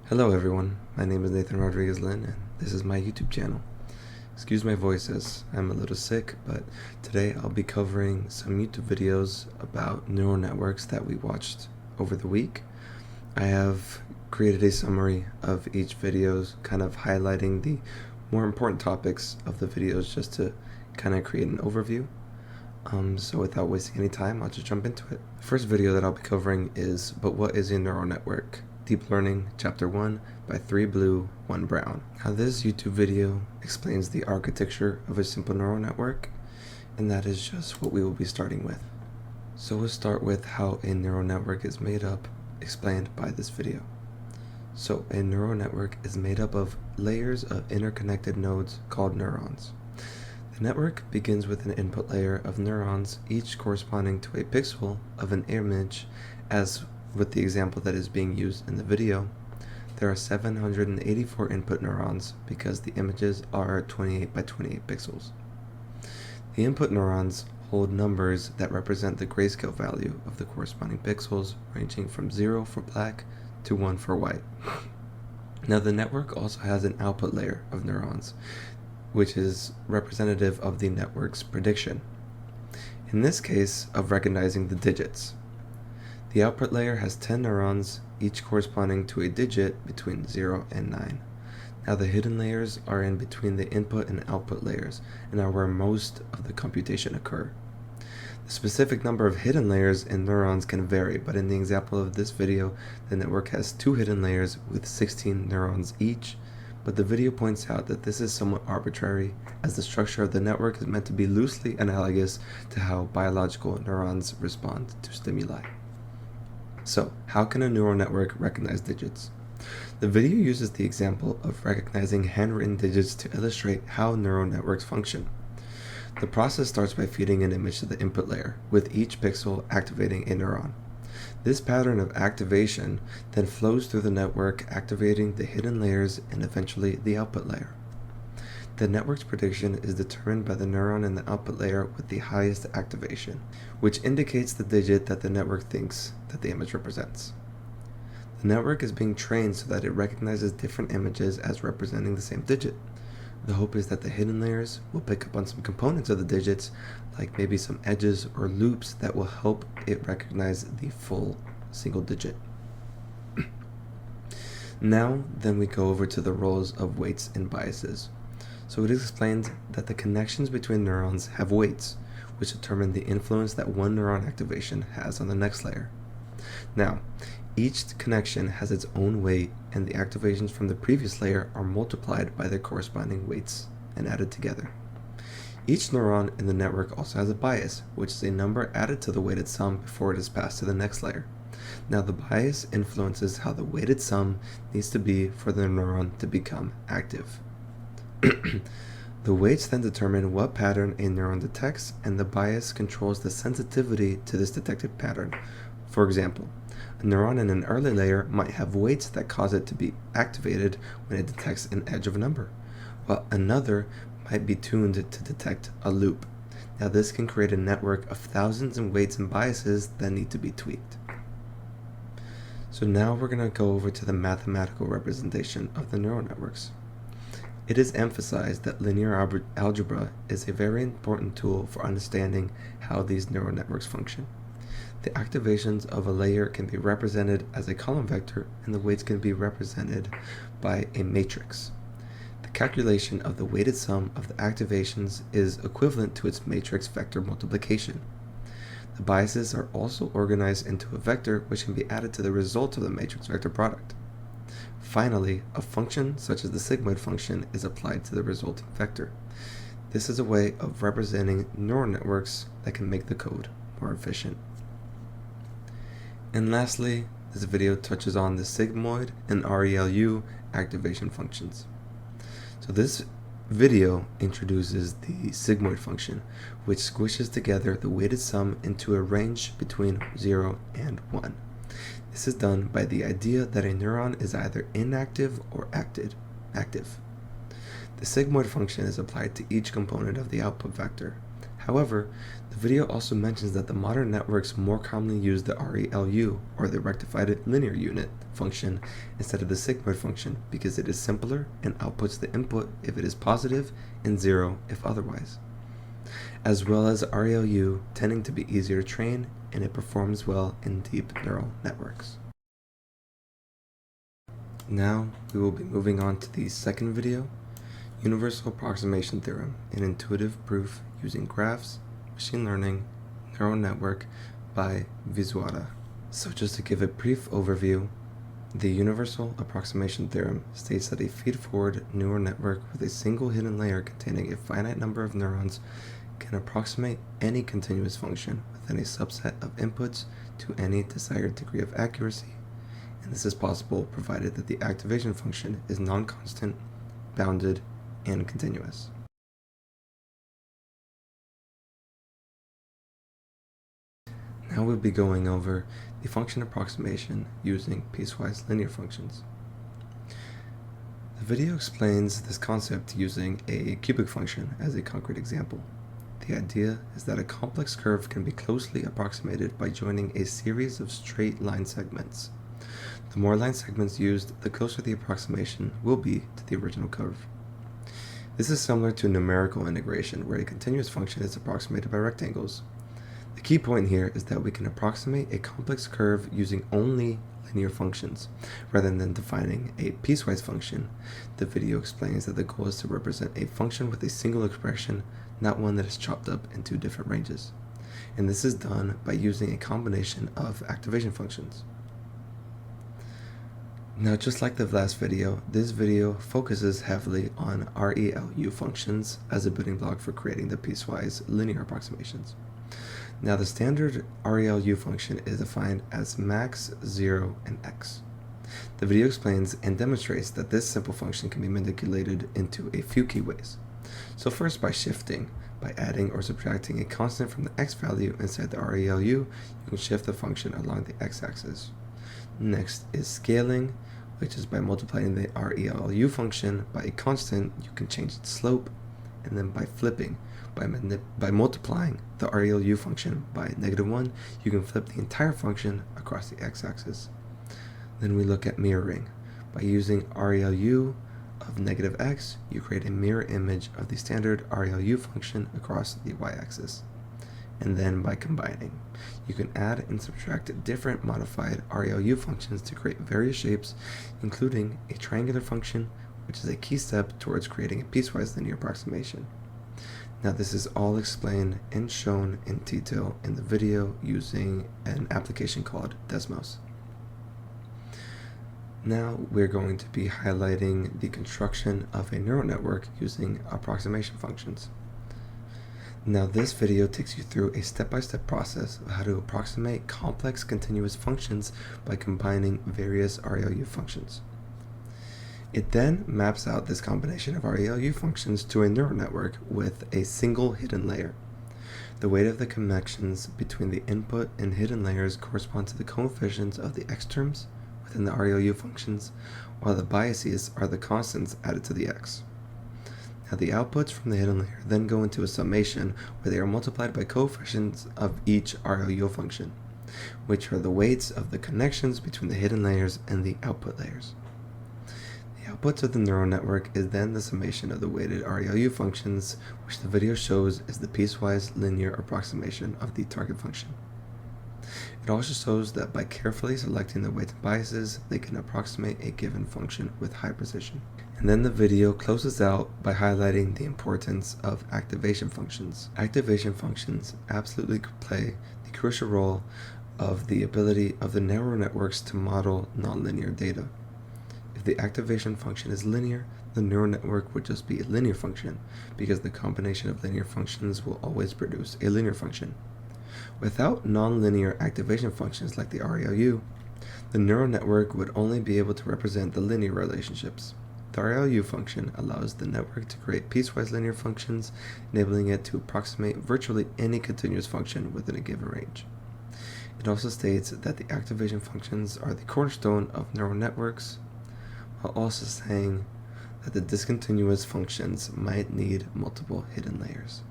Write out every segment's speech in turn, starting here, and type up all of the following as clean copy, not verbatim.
Hello everyone, my name is Nathan Rodriguez-Lynn and this is my YouTube channel. Excuse my voice as I'm a little sick, but today I'll be covering some YouTube videos about neural networks that we watched over the week. I have created a summary of each video, kind of highlighting the more important topics of the videos just to kind of create an overview. So without wasting any time, I'll just jump into it. The first video that I'll be covering is But What is a Neural Network? Deep Learning, Chapter 1 by 3 Blue, 1 Brown. Now this YouTube video explains the architecture of a simple neural network, and that is just what we will be starting with. So we'll start with how a neural network is made up, explained by this video. So a neural network is made up of layers of interconnected nodes called neurons. The network begins with an input layer of neurons, each corresponding to a pixel of an image. As with the example that is being used in the video, there are 784 input neurons because the images are 28 by 28 pixels. The input neurons hold numbers that represent the grayscale value of the corresponding pixels, ranging from 0 for black to 1 for white. Now the network also has an output layer of neurons, which is representative of the network's prediction, in this case of recognizing the digits. The output layer has 10 neurons, each corresponding to a digit between 0 and 9. Now the hidden layers are in between the input and output layers and are where most of the computation occur. The specific number of hidden layers in neurons can vary, but in the example of this video, the network has 2 hidden layers with 16 neurons each, but the video points out that this is somewhat arbitrary, as the structure of the network is meant to be loosely analogous to how biological neurons respond to stimuli. So, how can a neural network recognize digits? The video uses the example of recognizing handwritten digits to illustrate how neural networks function. The process starts by feeding an image to the input layer, with each pixel activating a neuron. This pattern of activation then flows through the network, activating the hidden layers and eventually the output layer. The network's prediction is determined by the neuron in the output layer with the highest activation, which indicates the digit that the network thinks that the image represents. The network is being trained so that it recognizes different images as representing the same digit. The hope is that the hidden layers will pick up on some components of the digits, like maybe some edges or loops that will help it recognize the full single digit. Now, then we go over to the roles of weights and biases. So it is explained that the connections between neurons have weights, which determine the influence that one neuron activation has on the next layer. Now, each connection has its own weight, and the activations from the previous layer are multiplied by their corresponding weights and added together. Each neuron in the network also has a bias, which is a number added to the weighted sum before it is passed to the next layer. Now the bias influences how the weighted sum needs to be for the neuron to become active. The weights then determine what pattern a neuron detects, and the bias controls the sensitivity to this detected pattern. For example, a neuron in an early layer might have weights that cause it to be activated when it detects an edge of a number, while another might be tuned to detect a loop. Now this can create a network of thousands of weights and biases that need to be tweaked. So now we're going to go over to the mathematical representation of the neural networks. It is emphasized that linear algebra is a very important tool for understanding how these neural networks function. The activations of a layer can be represented as a column vector, and the weights can be represented by a matrix. The calculation of the weighted sum of the activations is equivalent to its matrix vector multiplication. The biases are also organized into a vector which can be added to the result of the matrix vector product. Finally, a function such as the sigmoid function is applied to the resulting vector. This is a way of representing neural networks that can make the code more efficient. And lastly, this video touches on the sigmoid and ReLU activation functions. So this video introduces the sigmoid function, which squishes together the weighted sum into a range between 0 and 1. This is done by the idea that a neuron is either inactive or active. The sigmoid function is applied to each component of the output vector. However, the video also mentions that the modern networks more commonly use the ReLU, or the rectified linear unit, function instead of the sigmoid function because it is simpler and outputs the input if it is positive and 0 if otherwise, as well as ReLU tending to be easier to train, and it performs well in deep neural networks. Now we will be moving on to the second video, Universal Approximation Theorem, an intuitive proof using graphs, machine learning, neural network by Visuada. So just to give a brief overview, the Universal Approximation Theorem states that a feed-forward neural network with a single hidden layer containing a finite number of neurons can approximate any continuous function within a subset of inputs to any desired degree of accuracy, and this is possible provided that the activation function is non-constant, bounded, and continuous. Now we'll be going over the function approximation using piecewise linear functions. The video explains this concept using a cubic function as a concrete example. The idea is that a complex curve can be closely approximated by joining a series of straight line segments. The more line segments used, the closer the approximation will be to the original curve. This is similar to numerical integration, where a continuous function is approximated by rectangles. The key point here is that we can approximate a complex curve using only linear functions, rather than defining a piecewise function. The video explains that the goal is to represent a function with a single expression, not one that is chopped up into different ranges. And this is done by using a combination of activation functions. Now, just like the last video, this video focuses heavily on ReLU functions as a building block for creating the piecewise linear approximations. Now, the standard ReLU function is defined as max, 0, and x. The video explains and demonstrates that this simple function can be manipulated into a few key ways. So first, by shifting. By adding or subtracting a constant from the x value inside the ReLU, you can shift the function along the x-axis. Next is scaling, which is by multiplying the ReLU function by a constant, you can change its slope, and then by flipping, by multiplying the ReLU function by -1, you can flip the entire function across the x-axis. Then we look at mirroring. By using ReLU of -x, you create a mirror image of the standard ReLU function across the y-axis. And then by combining, you can add and subtract different modified ReLU functions to create various shapes, including a triangular function, which is a key step towards creating a piecewise linear approximation. Now, this is all explained and shown in detail in the video using an application called Desmos. Now we're going to be highlighting the construction of a neural network using approximation functions. Now, this video takes you through a step-by-step process of how to approximate complex continuous functions by combining various ReLU functions. It then maps out this combination of ReLU functions to a neural network with a single hidden layer. The weight of the connections between the input and hidden layers correspond to the coefficients of the x terms within the ReLU functions, while the biases are the constants added to the x. Now, the outputs from the hidden layer then go into a summation where they are multiplied by coefficients of each ReLU function, which are the weights of the connections between the hidden layers and the output layers. The outputs of the neural network is then the summation of the weighted ReLU functions, which the video shows is the piecewise linear approximation of the target function. It also shows that by carefully selecting the weights and biases, they can approximate a given function with high precision. And then the video closes out by highlighting the importance of activation functions. Activation functions absolutely play the crucial role of the ability of the neural networks to model nonlinear data. If the activation function is linear, the neural network would just be a linear function, because the combination of linear functions will always produce a linear function. Without nonlinear activation functions like the ReLU, the neural network would only be able to represent the linear relationships. The ReLU function allows the network to create piecewise linear functions, enabling it to approximate virtually any continuous function within a given range. It also states that the activation functions are the cornerstone of neural networks, while also saying that the discontinuous functions might need multiple hidden layers.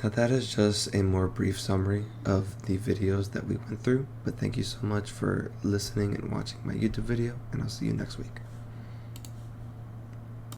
Now that is just a more brief summary of the videos that we went through, but thank you so much for listening and watching my YouTube video, and I'll see you next week.